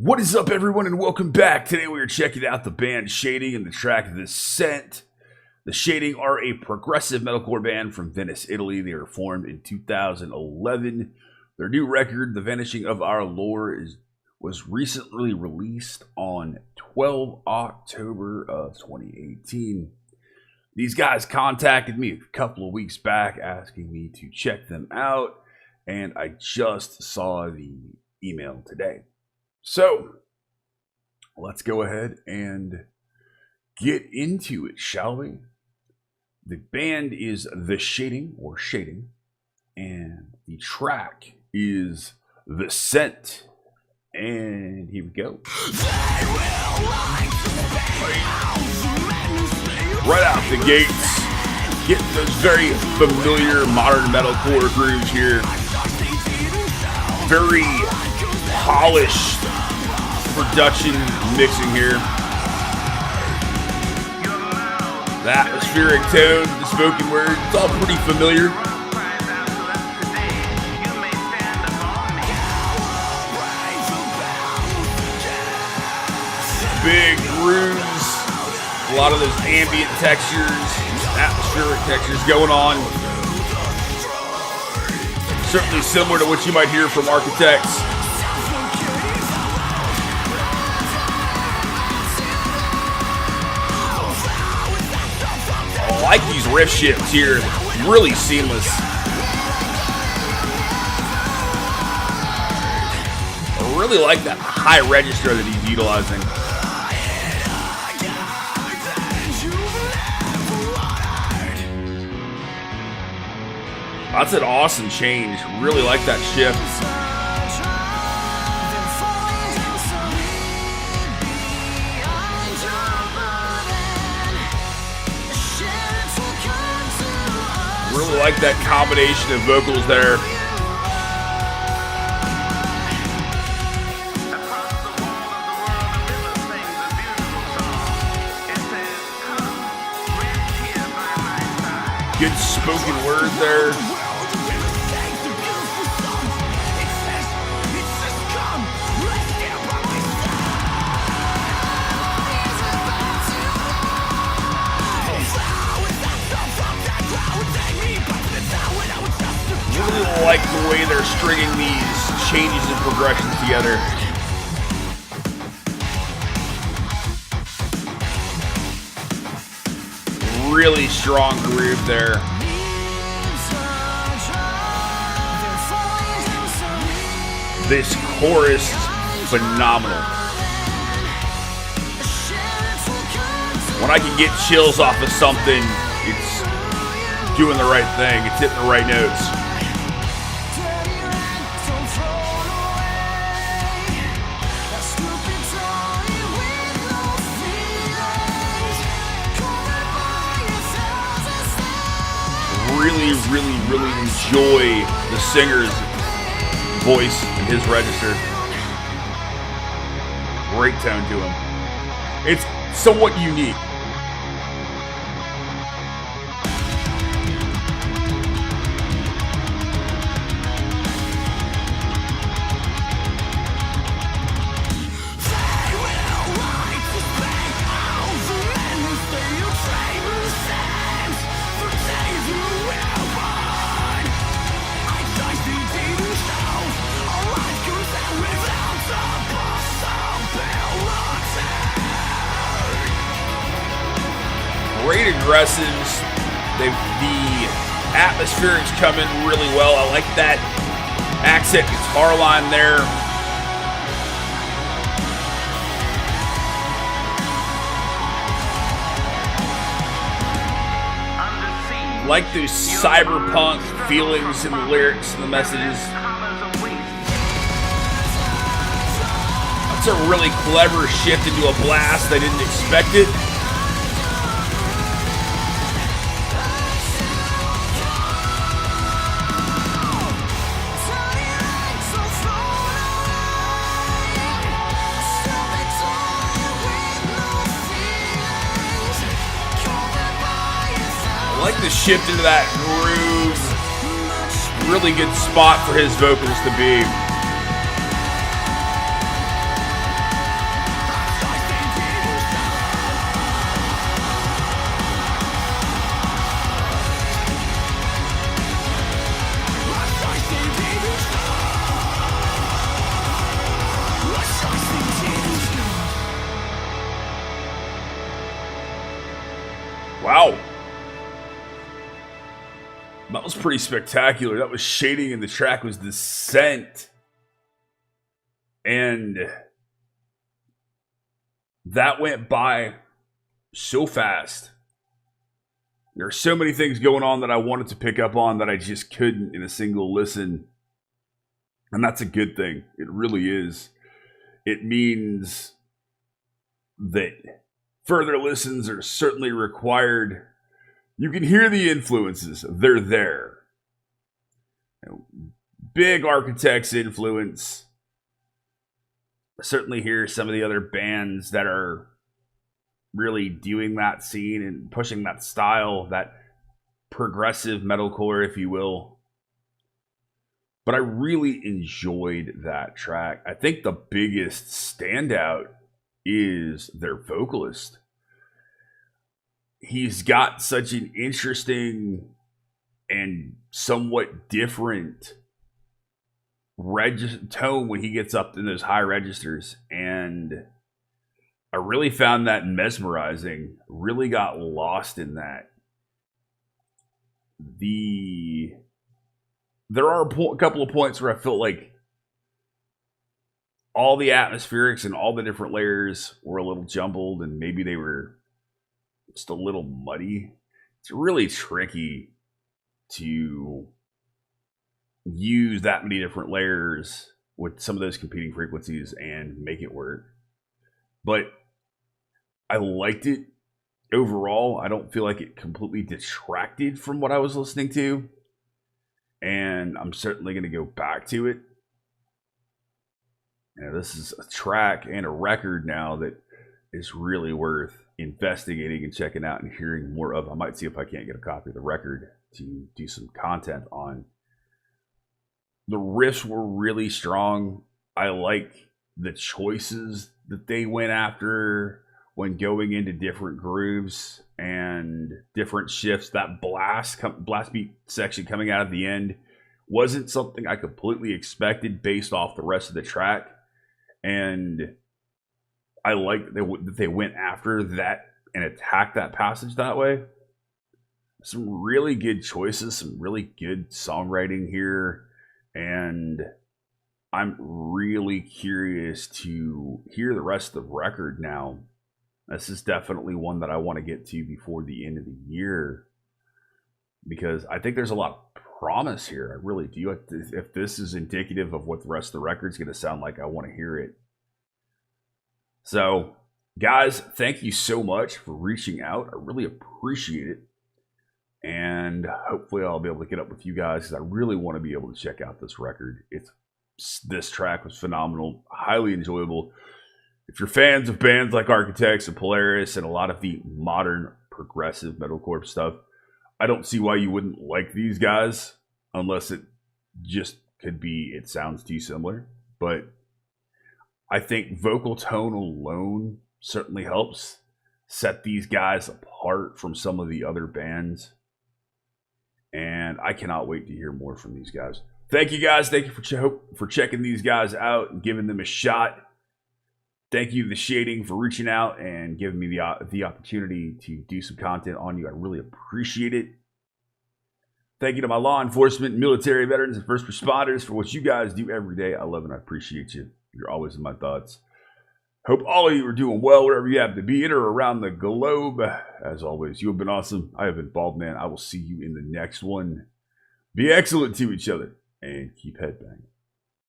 What is up, everyone, and welcome back. Today we are checking out the band Shading and the track The Scent. The Shading are a progressive metalcore band from Venice, Italy. They were formed in 2011. Their new record, The Vanishing of Our Lore, was recently released on 12 October of 2018. These guys contacted me a couple of weeks back asking me to check them out, and I just saw the email today. So, let's go ahead and get into it, shall we? The band is The Shading, or Shading, and the track is The Scent. And here we go. Right out the gates, getting those very familiar modern metalcore grooves here. Very polished production mixing here. The atmospheric tone, the spoken word, it's all pretty familiar. Big grooves, a lot of those ambient textures, atmospheric textures going on. Certainly similar to what you might hear from Architects. I like these riff shifts here, really seamless. I really like that high register that he's utilizing. That's an awesome change. Really like that shift. Really like that combination of vocals there. Good spoken word there. Really like the way they're stringing these changes and progressions together. Really strong groove there. This chorus is phenomenal. When I can get chills off of something, it's doing the right thing. It's hitting the right notes. Really enjoy the singer's voice and his register. Great tone to him. It's somewhat unique. Great aggressives. The atmospherics come in really well. I like that accent guitar line there. Like those cyberpunk feelings in the lyrics and the messages. That's a really clever shift into a blast. I didn't expect it. I like the shift into that groove. Really good spot for his vocals to be. Wow. That was pretty spectacular. That was Shading, and the track was Descent. And that went by so fast. There are so many things going on that I wanted to pick up on that I just couldn't in a single listen. And that's a good thing. It really is. It means that further listens are certainly required. You can hear the influences. They're there. You know, big Architects influence. I certainly hear some of the other bands that are really doing that scene and pushing that style, that progressive metalcore, if you will. But I really enjoyed that track. I think the biggest standout is their vocalist. He's got such an interesting and somewhat different tone when he gets up in those high registers, and I really found that mesmerizing. Really got lost in that. There are a couple of points where I felt like all the atmospherics and all the different layers were a little jumbled, and maybe they were just a little muddy. It's really tricky to use that many different layers with some of those competing frequencies and make it work. But I liked it overall. I don't feel like it completely detracted from what I was listening to. And I'm certainly going to go back to it. This is a track and a record now that is really worth investigating and checking out and hearing more of. I might see if I can't get a copy of the record to do some content on. The riffs were really strong. I like the choices that they went after when going into different grooves and different shifts. That blast beat section coming out of the end wasn't something I completely expected based off the rest of the track. And I like that they went after that and attacked that passage that way. Some really good choices, some really good songwriting here. And I'm really curious to hear the rest of the record now. This is definitely one that I want to get to before the end of the year, because I think there's a lot of promise here. I really do. If this is indicative of what the rest of the record's going to sound like, I want to hear it. So, guys, thank you so much for reaching out. I really appreciate it. And hopefully I'll be able to get up with you guys, because I really want to be able to check out this record. This track was phenomenal, highly enjoyable. If you're fans of bands like Architects and Polaris and a lot of the modern progressive metalcore stuff, I don't see why you wouldn't like these guys, unless it just could be it sounds too similar. But I think vocal tone alone certainly helps set these guys apart from some of the other bands. And I cannot wait to hear more from these guys. Thank you guys. Thank you for checking these guys out and giving them a shot. Thank you to The Shading for reaching out and giving me the opportunity to do some content on you. I really appreciate it. Thank you to my law enforcement, military veterans, and first responders for what you guys do every day. I love and I appreciate you. You're always in my thoughts. Hope all of you are doing well wherever you happen to be in or around the globe. As always, you have been awesome. I have been Baldman. I will see you in the next one. Be excellent to each other and keep headbanging.